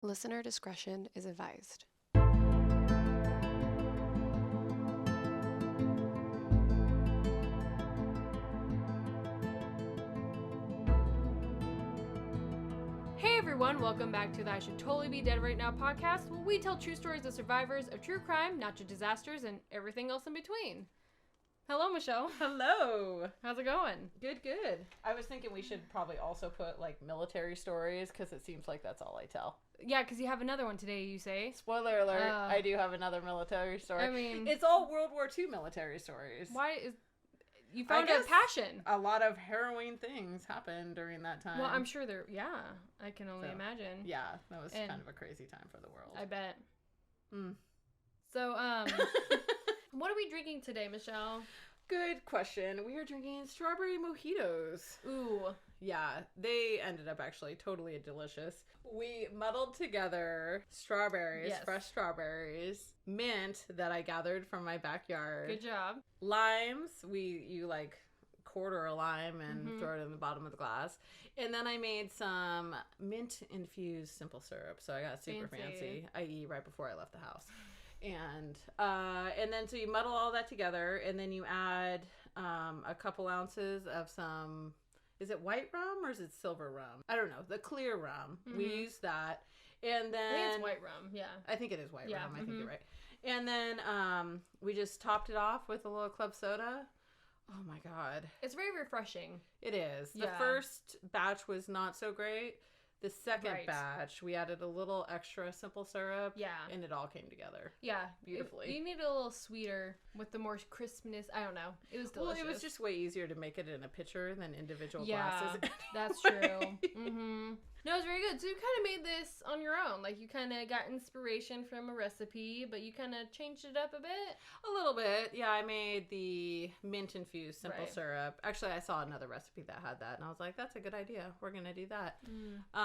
Listener discretion is advised. Hey everyone, welcome back to the I Should Totally Be Dead Right Now podcast, where we tell true stories of survivors of true crime, natural disasters, and everything else in between. Hello, Michelle. Hello. How's it going? Good. I was thinking we should probably also put, like, military stories, because it seems like that's all I tell. Yeah, because you have another one today, you say. Spoiler alert, I do have another military story. I mean... It's all World War II military stories. Why is... You found a passion. A lot of harrowing things happened during that time. Well, I'm sure there... Yeah, I can only imagine. Yeah, that was kind of a crazy time for the world. I bet. Mm. So, what are we drinking today, Michelle? Good question. We are drinking strawberry mojitos. Ooh. Yeah, they ended up actually totally delicious. We muddled together strawberries, fresh strawberries, mint that I gathered from my backyard. Good job. Limes, you like quarter a lime and throw it in the bottom of the glass. And then I made some mint infused simple syrup. So I got super fancy, i.e. right before I left the house. And then so you muddle all that together, and then you add a couple ounces of some, is it white rum or is it silver rum? I don't know, the clear rum. We use that, and then I think it's white rum. Yeah, I think it is white rum. I think you're right. And then we just topped it off with a little club soda. Oh my god, it's very refreshing. It is. The first batch was not so great. The second batch, we added a little extra simple syrup. Yeah. And it all came together. Yeah. Beautifully. You need a little sweeter with the more crispness. I don't know. It was delicious. Well, it was just way easier to make it in a pitcher than individual glasses. Yeah, that's true. No, it was very good. So you kind of made this on your own. Like, you kind of got inspiration from a recipe, but you kind of changed it up a bit? A little bit. Yeah, I made the mint-infused simple syrup. Actually, I saw another recipe that had that, and I was like, that's a good idea. We're going to do that.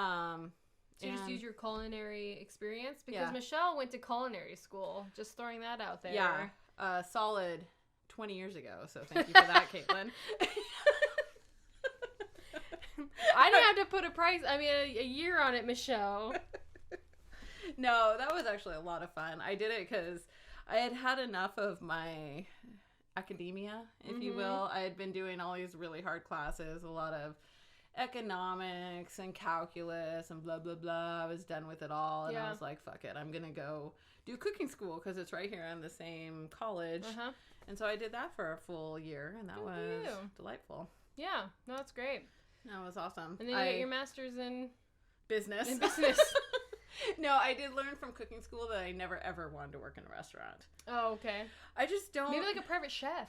So you just use your culinary experience? Because Michelle went to culinary school. Just throwing that out there. Yeah, solid 20 years ago. So thank you for that, Caitlin. I didn't have to put a year on it, Michelle. No, that was actually a lot of fun. I did it because I had had enough of my academia, if you will. I had been doing all these really hard classes, a lot of economics and calculus and blah, blah, blah. I was done with it all, and I was like, fuck it. I'm going to go do cooking school because it's right here in the same college. And so I did that for a full year, and that was delightful. Yeah, no, that's great. That was awesome. And then you got your master's in business. No, I did learn from cooking school that I never ever wanted to work in a restaurant. Oh, okay. I just don't. Maybe like a private chef.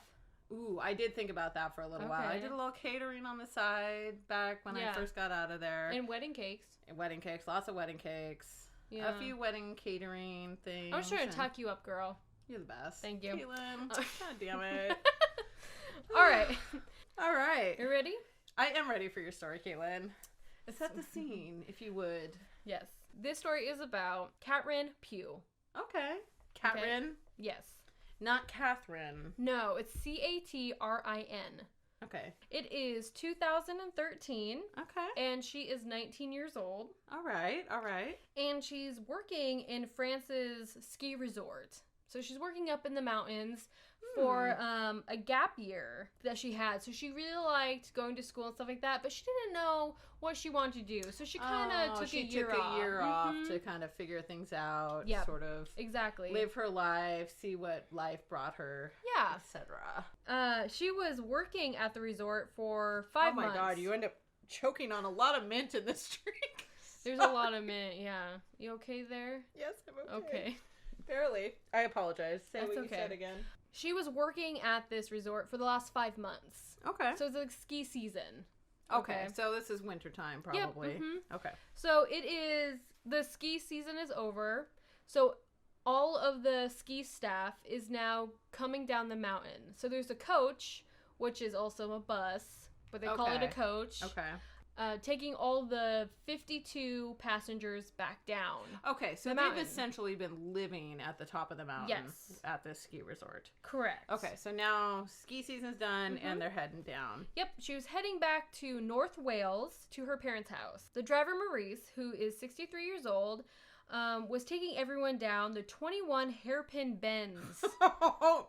Ooh, I did think about that for a little while. I did a little catering on the side back when I first got out of there. And wedding cakes. Lots of wedding cakes. Yeah. A few wedding catering things. I was trying to talk you up, girl. You're the best. Thank you. Caitlin. God damn it. All right. All right. You ready? I am ready for your story, Caitlin. Set the scene, if you would. Yes. This story is about Catrin Pugh. Okay. Catrin? Okay. Yes. Not Catherine. No, it's Catrin. Okay. It is 2013. Okay. And she is 19 years old. All right. And she's working in France's ski resort. So she's working up in the mountains for a gap year that she had. So she really liked going to school and stuff like that, but she didn't know what she wanted to do. So she kind of took a year off to kind of figure things out, sort of live her life, see what life brought her, etc. She was working at the resort for 5 months. Oh my god, you end up choking on a lot of mint in this drink. There's a lot of mint, yeah. You okay there? Yes, I'm okay. Okay. Barely. I apologize. Say what you said again. She was working at this resort for the last 5 months. Okay. So it's like ski season. Okay. So this is wintertime, probably. Yep. Okay. So it is, the ski season is over. So all of the ski staff is now coming down the mountain. So there's a coach, which is also a bus, but they call it a coach. Okay. Taking all the 52 passengers back down. Okay, so they've essentially been living at the top of the mountain at this ski resort. Correct. Okay, so now ski season's done and they're heading down. Yep, she was heading back to North Wales to her parents' house. The driver, Maurice, who is 63 years old, was taking everyone down the 21 hairpin bends. Oh,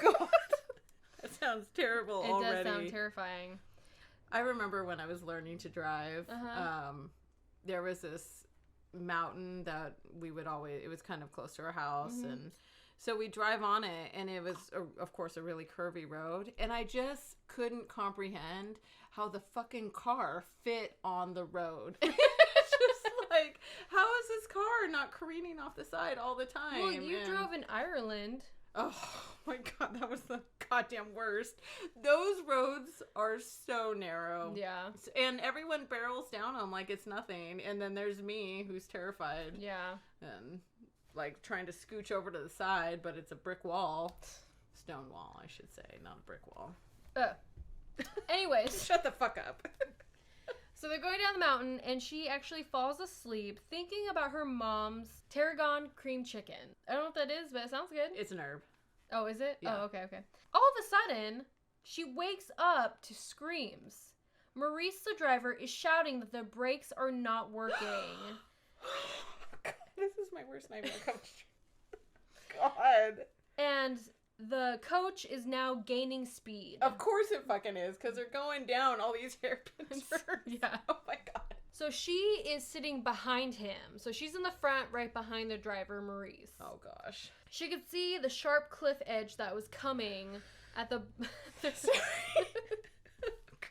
God. That sounds terrible already. It does sound terrifying. I remember when I was learning to drive, there was this mountain that we would always, it was kind of close to our house, and so we drive on it, and it was, of course, a really curvy road, and I just couldn't comprehend how the fucking car fit on the road. It's just like, how is this car not careening off the side all the time? Well, you drove in Ireland. Oh my God, that was the goddamn worst. Those roads are so narrow. Yeah. And everyone barrels down them like it's nothing. And then there's me who's terrified. Yeah. And like trying to scooch over to the side, but it's a brick wall. Stone wall, I should say, not a brick wall. Anyways. Shut the fuck up. So they're going down the mountain, and she actually falls asleep thinking about her mom's tarragon cream chicken. I don't know what that is, but it sounds good. It's an herb. Oh, is it? Yeah. Oh, okay. All of a sudden, she wakes up to screams. Maurice, the driver, is shouting that the brakes are not working. God, this is my worst nightmare, Coach. God. And the coach is now gaining speed. Of course it fucking is, because they're going down all these hairpins. Yeah. Oh my God. So she is sitting behind him. So she's in the front, right behind the driver, Maurice. Oh gosh. She could see the sharp cliff edge that was coming at the...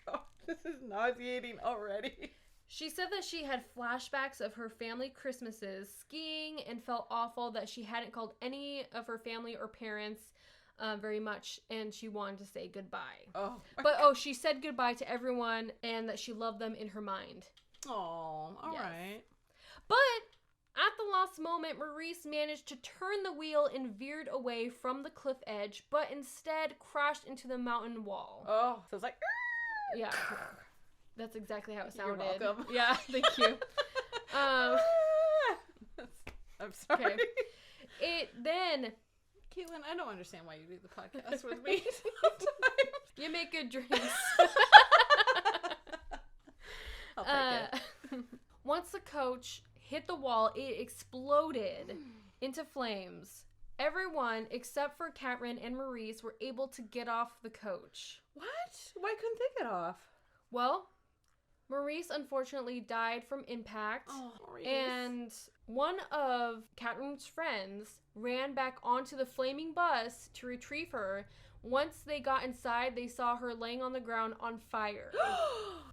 God, this is nauseating already. She said that she had flashbacks of her family Christmases skiing and felt awful that she hadn't called any of her family or parents very much, and she wanted to say goodbye. Oh. But, she said goodbye to everyone and that she loved them in her mind. Oh, all Yes. right. But at the last moment, Maurice managed to turn the wheel and veered away from the cliff edge, but instead crashed into the mountain wall. Oh, so it's like... Yeah. That's exactly how it You're sounded. welcome. Yeah, thank you. I'm sorry. Okay. It then... Caitlin, I don't understand why you do the podcast with me sometimes. You make good drinks. I'll take it. Once the coach hit the wall, it exploded into flames. Everyone, except for Catrin and Maurice, were able to get off the coach. What? Why couldn't they get off? Well, Maurice unfortunately died from impact. Oh, Maurice. And one of Catrin's friends ran back onto the flaming bus to retrieve her. Once they got inside, they saw her laying on the ground on fire.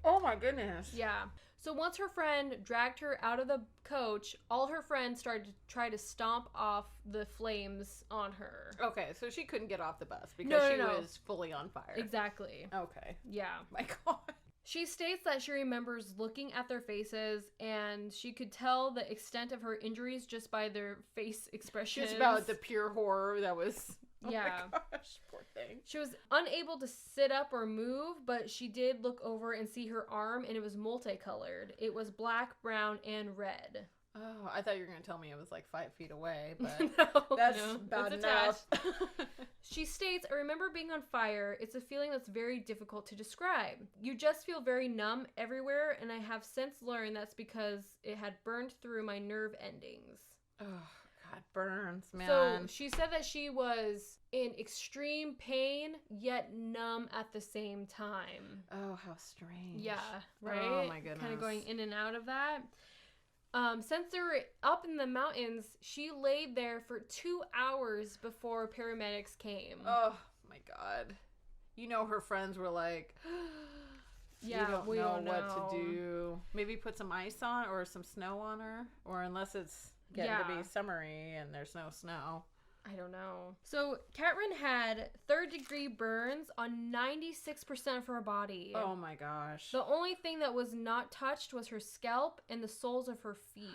Oh my goodness. Yeah. So once her friend dragged her out of the coach, all her friends started to try to stomp off the flames on her. Okay, so she couldn't get off the bus because she was fully on fire. Exactly. Okay. Yeah. My God. She states that she remembers looking at their faces, and she could tell the extent of her injuries just by their face expressions. Just about the pure horror that was... Yeah. Oh my gosh, poor thing. She was unable to sit up or move, but she did look over and see her arm, and it was multicolored. It was black, brown, and red. Oh, I thought you were going to tell me it was like 5 feet away, but No, that's no, bad it's enough. She states, I remember being on fire. It's a feeling that's very difficult to describe. You just feel very numb everywhere, and I have since learned that's because it had burned through my nerve endings. Oh, God, burns, man. So she said that she was in extreme pain, yet numb at the same time. Oh, how strange. Yeah, right? Oh, my goodness. Kind of going in and out of that. Since they were up in the mountains, she laid there for 2 hours before paramedics came. Oh, my God. You know her friends were like, Yeah, you don't we know don't what know. to do. Maybe put some ice on or some snow on her. Or unless it's getting to be summery and there's no snow. I don't know. So, Catrin had third-degree burns on 96% of her body. Oh, my gosh. The only thing that was not touched was her scalp and the soles of her feet.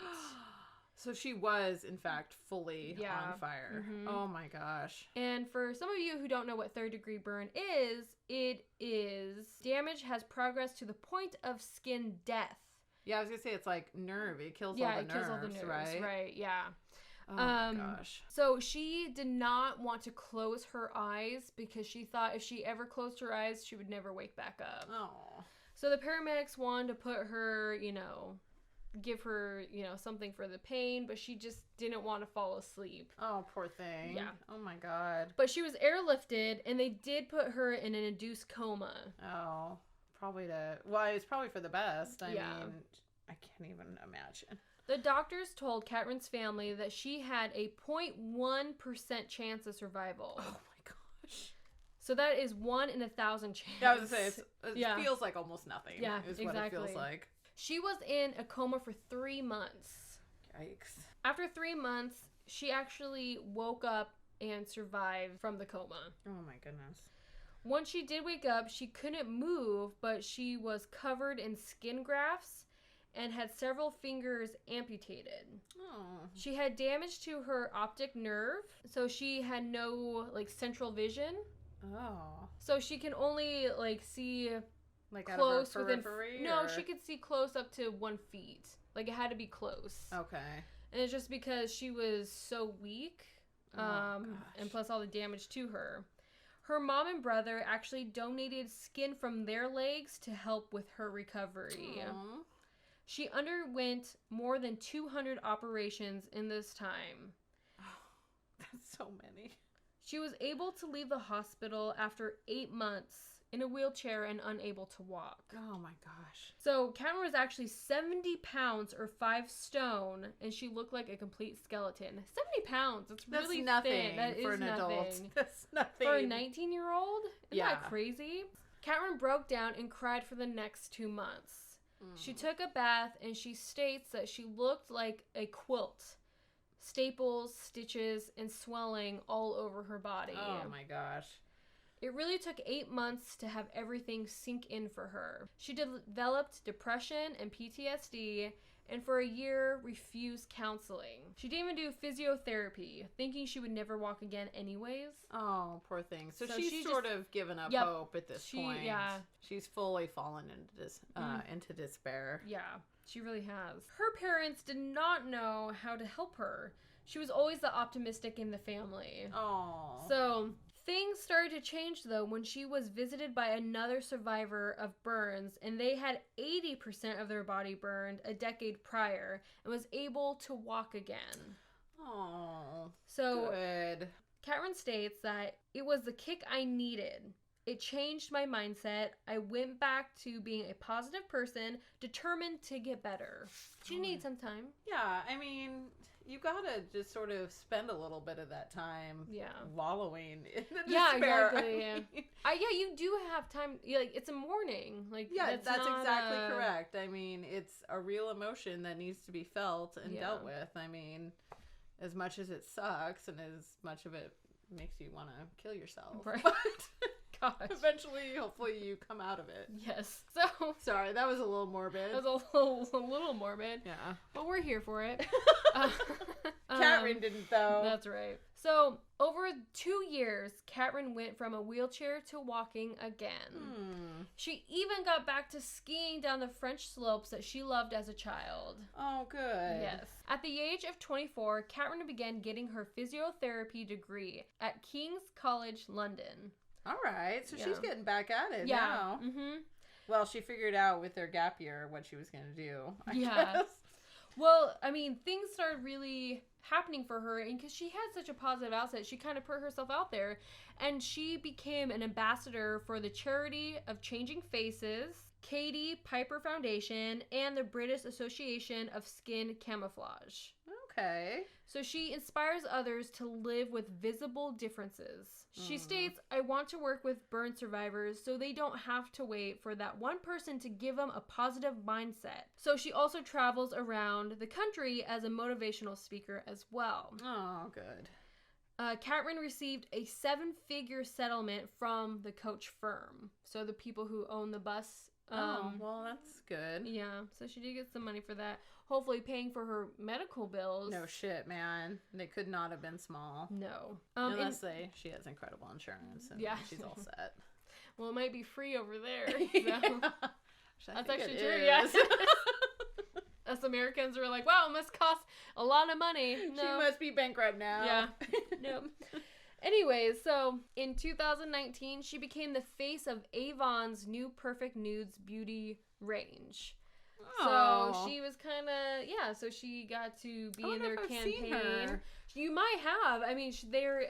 So she was, in fact, fully Yeah. on fire. Mhm. Oh, my gosh. And for some of you who don't know what third-degree burn is, it is damage has progressed to the point of skin death. Yeah, I was going to say it's like nerve. It kills Yeah, all the it nerves, kills all the nerves, right? right? Yeah. Oh, my gosh. So she did not want to close her eyes because she thought if she ever closed her eyes, she would never wake back up. Oh. So the paramedics wanted to put her, give her, something for the pain, but she just didn't want to fall asleep. Oh, poor thing. Yeah. Oh my God. But she was airlifted, and they did put her in an induced coma. Oh, it's probably for the best. I Yeah. mean, I can't even imagine. The doctors told Catrin's family that she had a 0.1% chance of survival. Oh my gosh. So that is 1 in 1,000 chance. Yeah, I was gonna say, it Yeah. feels like almost nothing. Yeah, is what exactly. it feels like. She was in a coma for 3 months. Yikes. After 3 months, she actually woke up and survived from the coma. Oh my goodness. Once she did wake up, she couldn't move, but she was covered in skin grafts and had several fingers amputated. Oh. She had damage to her optic nerve, so she had no central vision. Oh. So she can only see Like close out of her within. periphery? No, or- she could see close up to 1 feet. It had to be close. Okay. And it's just because she was so weak, Gosh. and plus all the damage to her. Her mom and brother actually donated skin from their legs to help with her recovery. Aw. She underwent more than 200 operations in this time. That's so many. She was able to leave the hospital after 8 months in a wheelchair and unable to walk. Oh my gosh. So Catrin was actually 70 pounds or 5 stone, and she looked like a complete skeleton. 70 pounds. That's That's really nothing thin. That for is an adult. nothing. That's nothing. For a 19-year-old? Isn't Yeah. that crazy? Catrin broke down and cried for the next 2 months. She took a bath, and she states that she looked like a quilt. Staples, stitches, and swelling all over her body. Oh my gosh. It really took 8 months to have everything sink in for her. She developed depression and PTSD, and for a year refused counseling. She didn't even do physiotherapy, thinking she would never walk again anyways. Oh, poor thing. So, So she's she sort of given up Yep. hope at this point. Yeah. She's fully fallen into into despair. Yeah, she really has. Her parents did not know how to help her. She was always the optimistic in the family. Oh. So things started to change though when she was visited by another survivor of burns, and they had 80% of their body burned a decade prior and was able to walk again. Oh. So Good. Catrin states that it was the kick I needed. It changed my mindset. I went back to being a positive person, determined to get better. She needs some time. Yeah, I mean, you gotta just sort of spend a little bit of that time wallowing in the Yeah, despair. exactly. I Yeah. mean, Yeah, you do have time. It's a morning. yeah, that's not exactly correct. I mean, it's a real emotion that needs to be felt and dealt with. I mean, as much as it sucks and as much of it makes you want to kill yourself. Right. But Gosh. eventually, hopefully, you come out of it. Yes. So Sorry, that was a little morbid. that was a little morbid, Yeah. but we're here for it. Catrin didn't, though. That's right. So over 2 years, Catrin went from a wheelchair to walking again. She even got back to skiing down the French slopes that she loved as a child. Oh, good. Yes. At the age of 24, Catrin began getting her physiotherapy degree at King's College London. All right, so she's Yeah. getting back at it Yeah. now. Mm-hmm. Well, she figured out with her gap year what she was going to do, I Yeah. guess. Well, I mean, things started really happening for her, and because she had such a positive outset, she kind of put herself out there, and she became an ambassador for the Charity of Changing Faces, Katie Piper Foundation, and the British Association of Skin Camouflage. Okay. So she inspires others to live with visible differences. She states, I want to work with burn survivors so they don't have to wait for that one person to give them a positive mindset. So she also travels around the country as a motivational speaker as well. Oh, good. Catrin received a 7-figure settlement from the coach firm. So the people who own the bus. Well, that's good. Yeah, so she did get some money for that. Hopefully paying for her medical bills. No shit, man. They could not have been small. No. Unless she has incredible insurance and Yeah. she's all set. Well, it might be free over there. So. Yeah. That's actually true, yes. Us Americans were like, wow, it must cost a lot of money. No. She must be bankrupt now. Yeah. Nope. Anyways, so in 2019, she became the face of Avon's new Perfect Nudes beauty range. So she was kind of, so she got to be in their campaign. You might have. I mean, they're,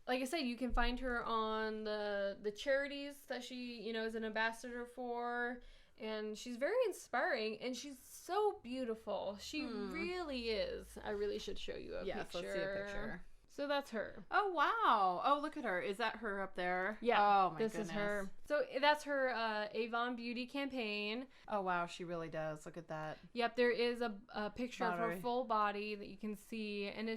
like I said, you can find her on the charities that she, is an ambassador for. And she's very inspiring, and she's so beautiful. She really is. I really should show you a picture. Yes, let's see a picture. So that's her. Oh, wow. Oh, look at her. Is that her up there? Yeah. Oh, my goodness. This is her. So that's her Avon Beauty campaign. Oh, wow. She really does. Look at that. Yep. There is a picture of her full body that you can see. And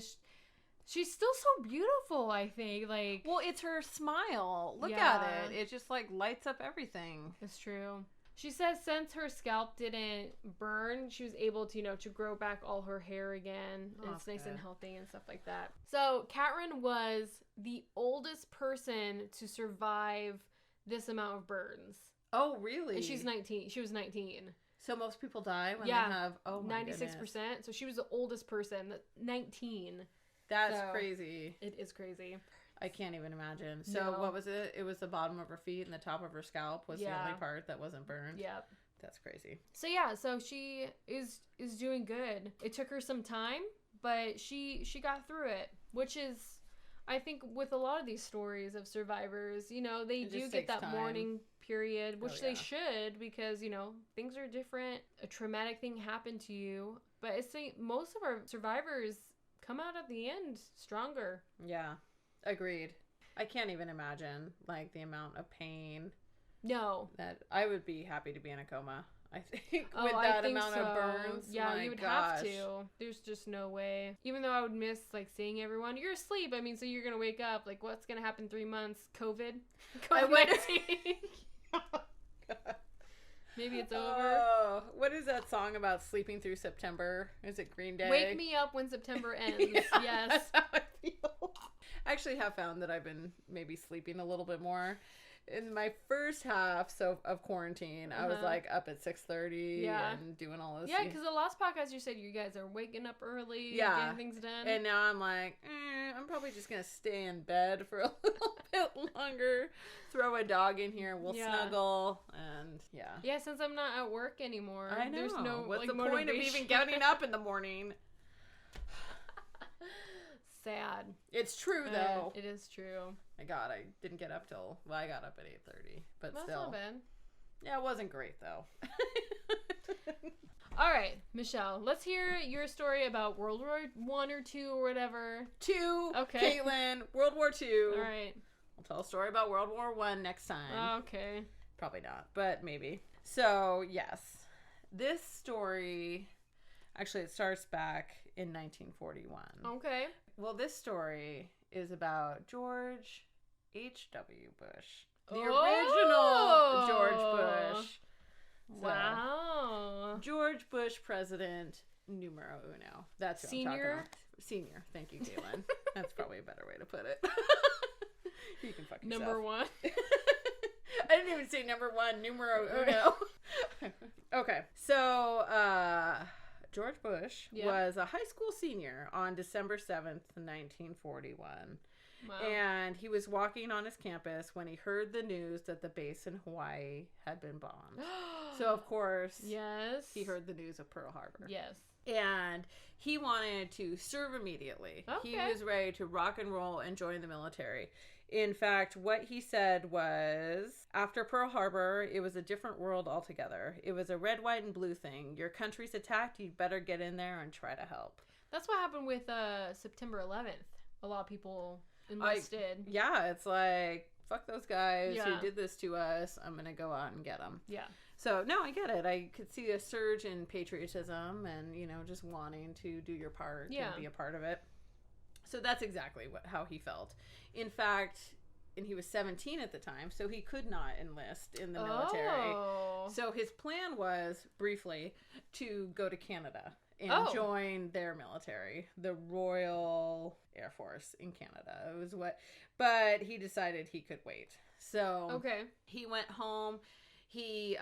she's still so beautiful, I think. Well, it's her smile. Look at it. It just, lights up everything. It's true. She says since her scalp didn't burn, she was able to, to grow back all her hair again. And it's nice and healthy and stuff like that. So Catrin was the oldest person to survive this amount of burns. Oh, really? And she's 19. She was 19. So most people die when they have, 96%. So she was the oldest person, 19. That's crazy. It is crazy. I can't even imagine. So what was it? It was the bottom of her feet and the top of her scalp was the only part that wasn't burned. Yep. That's crazy. So so she is doing good. It took her some time, but she got through it, which is, I think, with a lot of these stories of survivors, they do get that mourning period, which they should, because, things are different. A traumatic thing happened to you, but it's most of our survivors come out at the end stronger. Yeah. Agreed. I can't even imagine the amount of pain. No. That I would be happy to be in a coma. I think with that amount of burns. Yeah, you would have to. There's just no way. Even though I would miss seeing everyone. You're asleep. I mean, so you're gonna wake up. What's gonna happen in 3 months? COVID-19. Maybe it's over. Oh, what is that song about sleeping through September? Is it Green Day? Wake me up when September ends. Yes. That's how I feel. I actually have found that I've been maybe sleeping a little bit more. In my first half of quarantine, I was up at 6:30 and doing all this. Yeah, because the last podcast you said you guys are waking up early, getting things done. And now I'm I'm probably just going to stay in bed for a little bit longer, throw a dog in here, we'll snuggle, and Yeah, since I'm not at work anymore. I know. There's no, what's the point of even getting up in the morning? Sad. It's true, though. It is true. My God, I didn't get up till, I got up at 8:30, but That's still. Not bad. Yeah, it wasn't great, though. All right, Michelle, let's hear your story about World War I or II or whatever. II. Okay. Caitlin, World War II. All right. I'll tell a story about World War I next time. Okay. Probably not, but maybe. So, yes. This story, actually, it starts back in 1941. Okay. Well, this story is about George H.W. Bush. The original George Bush. Wow. George Bush, president numero uno. That's what I'm talking about. Senior. Thank you, Caitlin. That's probably a better way to put it. You can fuck yourself. Number one. I didn't even say number one, numero uno. Okay. So, George Bush was a high school senior on December 7th, 1941. Wow. And he was walking on his campus when he heard the news that the base in Hawaii had been bombed. So, of course, he heard the news of Pearl Harbor. Yes. And he wanted to serve immediately. Okay. He was ready to rock and roll and join the military. In fact, what he said was, after Pearl Harbor, it was a different world altogether. It was a red, white, and blue thing. Your country's attacked, you'd better get in there and try to help. That's what happened with September 11th. A lot of people enlisted. It's fuck those guys who did this to us. I'm going to go out and get them. Yeah. So, no, I get it. I could see a surge in patriotism and, just wanting to do your part and be a part of it. So that's exactly how he felt. In fact, and he was 17 at the time, so he could not enlist in the military. So his plan was, briefly, to go to Canada and join their military, the Royal Air Force in Canada. It was but he decided he could wait. So he went home. He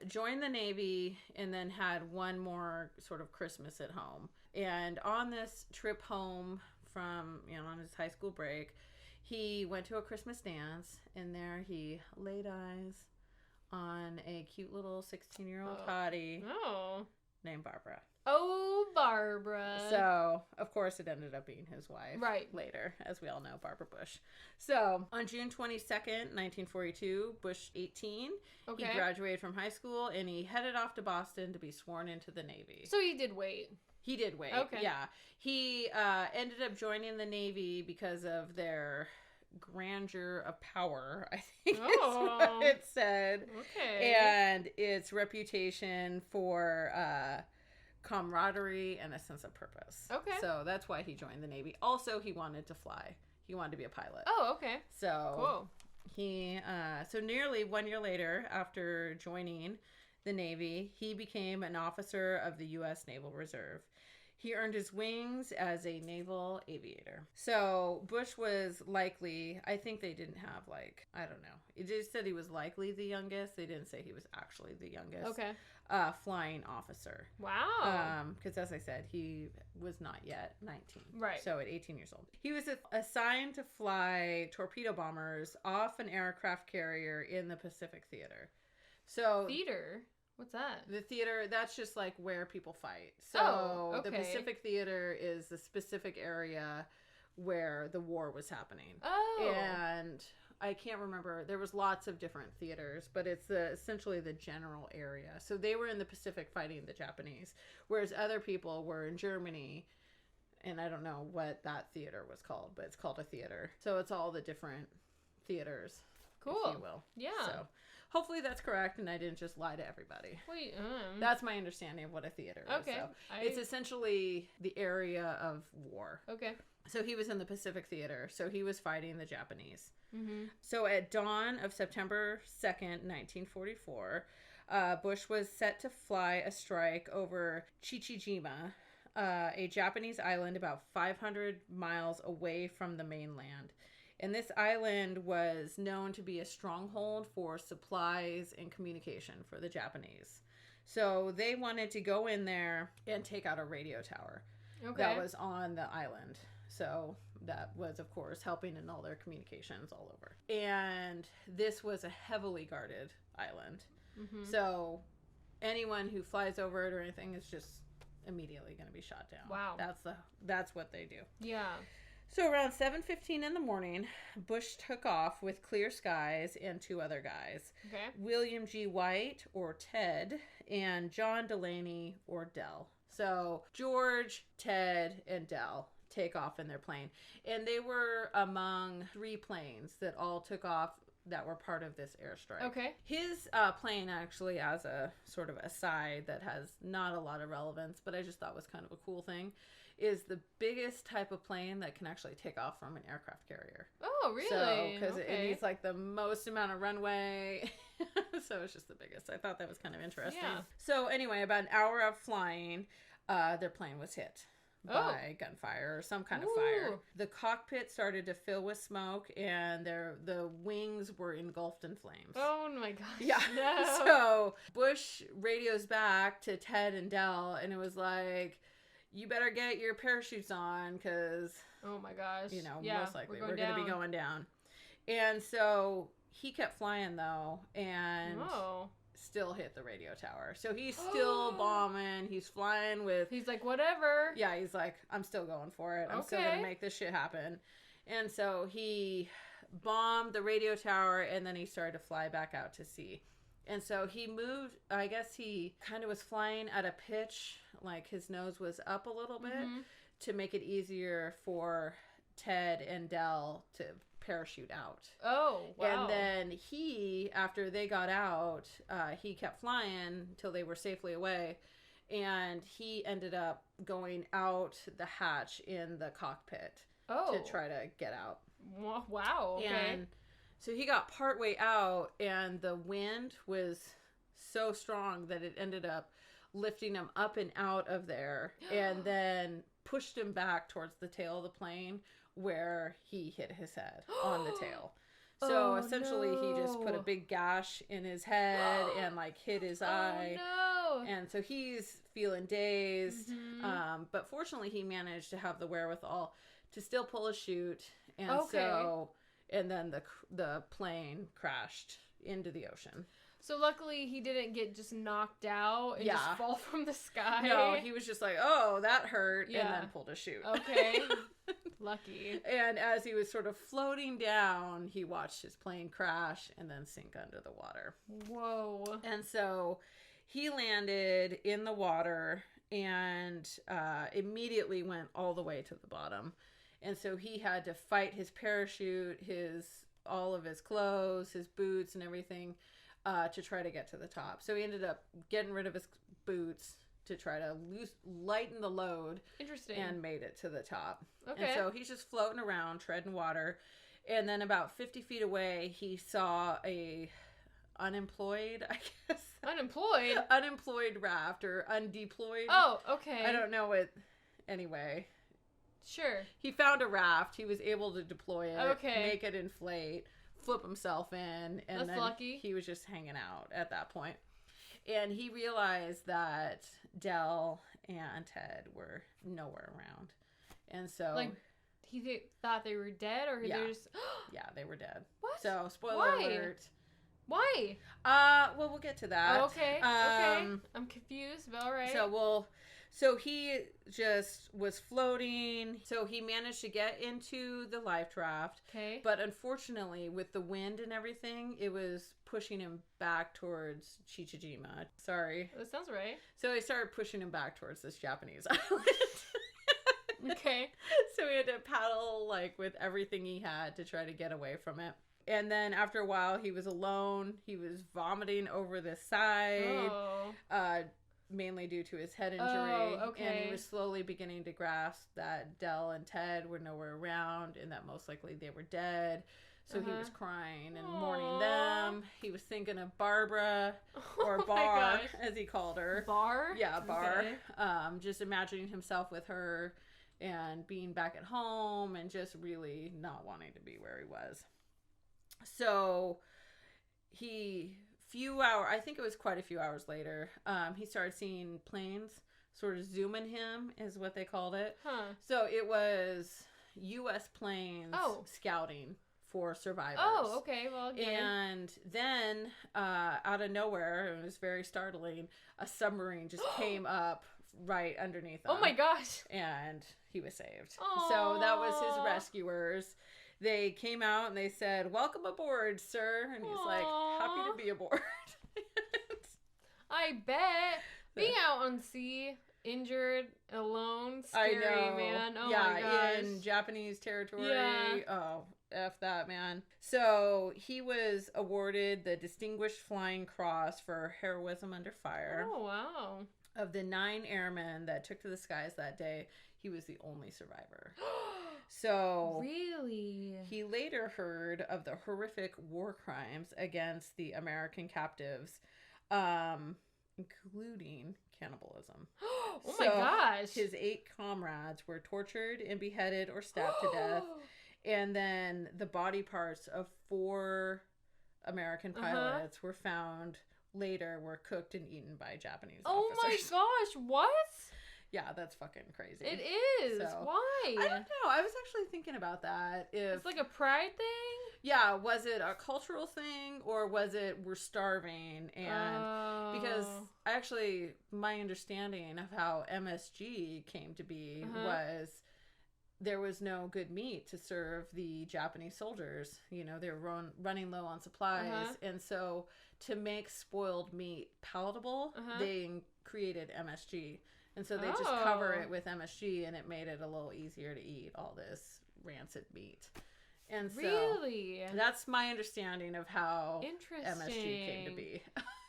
joined the Navy and then had one more sort of Christmas at home. And on this trip home from, on his high school break, he went to a Christmas dance, and there he laid eyes on a cute little 16-year-old Oh. hottie Oh. named Barbara. Oh, Barbara. So, of course, it ended up being his wife Right. later, as we all know, Barbara Bush. So, on June 22nd, 1942, Bush 18, Okay. he graduated from high school and he headed off to Boston to be sworn into the Navy. So he did wait. He did wait. Okay. Yeah. He ended up joining the Navy because of their grandeur of power, I think is what it said. Okay. And its reputation for camaraderie and a sense of purpose. Okay. So that's why he joined the Navy. Also, he wanted to fly. He wanted to be a pilot. Oh, okay. So Cool. he so nearly 1 year later, after joining the Navy, he became an officer of the U.S. Naval Reserve. He earned his wings as a naval aviator. So Bush was likely, I think they didn't have I don't know. It just said he was likely the youngest. They didn't say he was actually the youngest. Okay. Flying officer. Wow. Because as I said, he was not yet 19. Right. So at 18 years old. He was assigned to fly torpedo bombers off an aircraft carrier in the Pacific Theater. So Theater? What's that? the theater, that's just where people fight. So Oh, the okay. Pacific Theater is the specific area where the war was happening. Oh. And I can't remember. There was lots of different theaters, but it's essentially the general area. So they were in the Pacific fighting the Japanese, whereas other people were in Germany. And I don't know what that theater was called, but it's called a theater. So it's all the different theaters, Cool. if you will. Yeah. So hopefully that's correct, and I didn't just lie to everybody. Wait. That's my understanding of what a theater is. Okay. So it's essentially the area of war. Okay. So he was in the Pacific Theater. So he was fighting the Japanese. Mm-hmm. So at dawn of September 2nd, 1944, Bush was set to fly a strike over Chichijima, a Japanese island about 500 miles away from the mainland. And this island was known to be a stronghold for supplies and communication for the Japanese. So they wanted to go in there and take out a radio tower Okay. that was on the island. So that was, of course, helping in all their communications all over. And this was a heavily guarded island. Mm-hmm. So anyone who flies over it or anything is just immediately going to be shot down. Wow. That's what they do. Yeah. So around 7:15 in the morning, Bush took off with clear skies and two other guys. Okay. William G. White, or Ted, and John Delaney, or Dell. So George, Ted, and Dell take off in their plane. And they were among 3 planes that all took off that were part of this airstrike. Okay. His plane, actually, as a sort of aside that has not a lot of relevance, but I just thought was kind of a cool thing, is the biggest type of plane that can actually take off from an aircraft carrier. Oh, really? So, because it Okay. needs the most amount of runway. So it's just the biggest. I thought that was kind of interesting. Yeah. So anyway, about an hour of flying, their plane was hit by gunfire or some kind of fire. Ooh. The cockpit started to fill with smoke, and the wings were engulfed in flames. Oh my gosh. Yeah. No. So Bush radios back to Ted and Dell, and it was like, you better get your parachutes on because, Oh my gosh. most likely we're going to be down. going down. And so he kept flying, though, and Oh. still hit the radio tower. So he's still bombing. He's flying with... He's like, whatever. Yeah, he's like, I'm still going for it. I'm still going Okay. to make this shit happen. And so he bombed the radio tower, and then he started to fly back out to sea. And so he moved, I guess he kind of was flying at a pitch, like his nose was up a little bit, Mhm. to make it easier for Ted and Dell to parachute out. Oh, wow. And then he, after they got out, he kept flying until they were safely away. And he ended up going out the hatch in the cockpit to try to get out. Wow. Okay. And so he got partway out, and the wind was so strong that it ended up lifting him up and out of there and then pushed him back towards the tail of the plane where he hit his head on the tail. So essentially he just put a big gash in his head and hit his eye. Oh, no. And so he's feeling dazed. Mhm. But fortunately he managed to have the wherewithal to still pull a chute. And Okay. and then the plane crashed into the ocean. So luckily he didn't get just knocked out and just fall from the sky. No, he was just like, oh, that hurt, Yeah. and then pulled a chute. Okay. Lucky. And as he was sort of floating down, he watched his plane crash and then sink under the water. Whoa. And so he landed in the water and immediately went all the way to the bottom. And so he had to fight his parachute, all of his clothes, his boots and everything to try to get to the top. So he ended up getting rid of his boots to try to lighten the load. Interesting. And made it to the top. Okay. And so he's just floating around, treading water. And then about 50 feet away, he saw a unemployed, I guess. Unemployed? Unemployed raft or undeployed. Oh, okay. I don't know what. Anyway. Sure. He found a raft. He was able to deploy it. Okay. Make it inflate. Flip himself in. And That's then lucky. he was just hanging out at that point. And he realized that Del and Ted were nowhere around. And so... Like, he thought they were dead, or Yeah. they're just... yeah, they were dead. What? So, spoiler Why? alert. Why? Well, we'll get to that. Oh, okay. Okay. I'm confused, but all right. So he just was floating. So he managed to get into the life raft. Okay. But unfortunately, with the wind and everything, it was pushing him back towards Chichijima. Sorry. That sounds right. So he started pushing him back towards this Japanese island. Okay. So he had to paddle like with everything he had to try to get away from it. And then after a while, he was alone. He was vomiting over the side, mainly due to his head injury. Oh, okay. And he was slowly beginning to grasp that Del and Ted were nowhere around and that most likely they were dead. So he was crying and mourning them. He was thinking of Barbara, or Bar, as he called her. Bar? Yeah, Bar. Okay. Just imagining himself with her and being back at home and just really not wanting to be where he was. So I think it was quite a few hours later, he started seeing planes sort of zooming him, is what they called it. Huh. So it was U.S. planes scouting for survivors. Oh, okay. Well, again. And then, out of nowhere, it was very startling, a submarine just came up right underneath him. Oh my gosh. And he was saved. Aww. So that was his rescuers. They came out and they said, "Welcome aboard, sir." And he's like, "Happy to be aboard." I bet. Being out on sea, injured, alone, scary, I know. man. Oh my gosh. In Japanese territory. Yeah. Oh, F that, man. So he was awarded the Distinguished Flying Cross for heroism under fire. Oh, wow. Of the 9 airmen that took to the skies that day, he was the only survivor. So really? He later heard of the horrific war crimes against the American captives, including cannibalism. Oh my gosh. His 8 comrades were tortured and beheaded or stabbed to death. And then the body parts of 4 American pilots were found later, were cooked and eaten by Japanese officers. Oh my gosh, what? Yeah, that's fucking crazy. It is. So, why? I don't know. I was actually thinking about that. It's like a pride thing? Yeah, was it a cultural thing or was it we're starving? And because actually my understanding of how MSG came to be was there was no good meat to serve the Japanese soldiers. You know, they were running low on supplies. And so to make spoiled meat palatable, they created MSG. And so they just cover it with MSG, and it made it a little easier to eat all this rancid meat. And so really? That's my understanding of how Interesting. MSG came to be.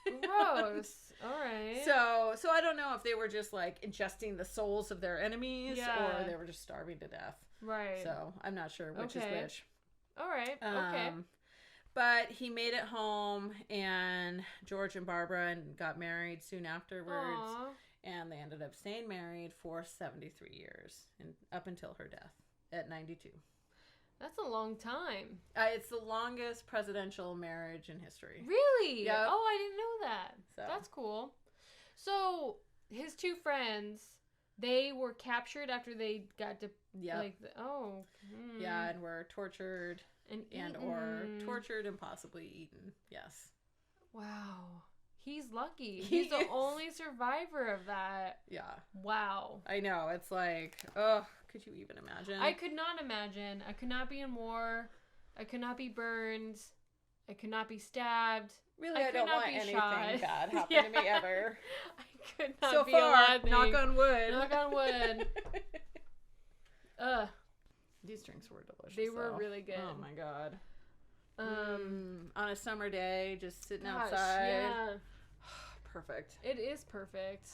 Gross. All right. So I don't know if they were just like ingesting the souls of their enemies or they were just starving to death. Right. So I'm not sure which is which. All right. Okay. But he made it home, and George and Barbara got married soon afterwards. Aww. And they ended up staying married for 73 years, and up until her death at 92. That's a long time. It's the longest presidential marriage in history. Really? Yep. Oh, I didn't know that. So. That's cool. So his 2 friends, they were captured after they got to yeah, and were tortured and or tortured and possibly eaten. Yes. Wow. He's lucky. He's the only survivor of that. Yeah. Wow. I know. It's like, oh, could you even imagine? I could not imagine. I could not be in war. I could not be burned. I could not be stabbed. Really, I could don't not want be anything shot. bad happen Yeah. to me ever. I could not So be far, alive. knock on wood. Knock on wood. Ugh. These drinks were delicious. They were though. really good. Oh my god. On a summer day, just sitting Gosh, outside. yeah. Perfect. It is perfect.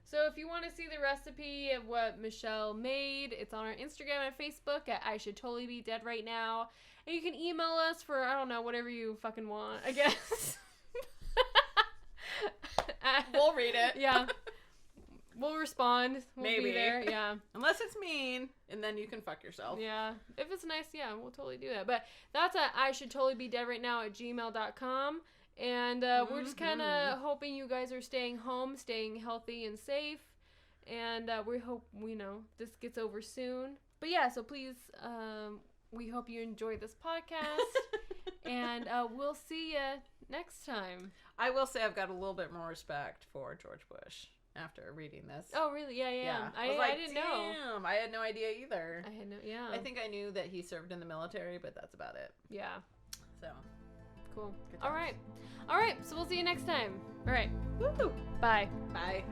So if you want to see the recipe of what Michelle made, it's on our Instagram and Facebook at I Should Totally Be Dead Right Now. And you can email us for, I don't know, whatever you fucking want, I guess. We'll read it. Yeah. We'll respond. We'll Maybe. be there. Yeah. Unless it's mean, and then you can fuck yourself. Yeah. If it's nice, yeah, we'll totally do that. But that's at I Should Totally Be Dead Right Now at gmail.com. And we're just kind of hoping you guys are staying home, staying healthy and safe. And we hope, this gets over soon. But yeah, so please, we hope you enjoy this podcast. And we'll see you next time. I will say I've got a little bit more respect for George Bush after reading this. Oh, really? Yeah. I was like, I didn't know. damn, I had no idea either. Yeah. I think I knew that he served in the military, but that's about it. Yeah. So, Cool. good All times. right. So we'll see you next time. All right. Woo! Bye. Bye.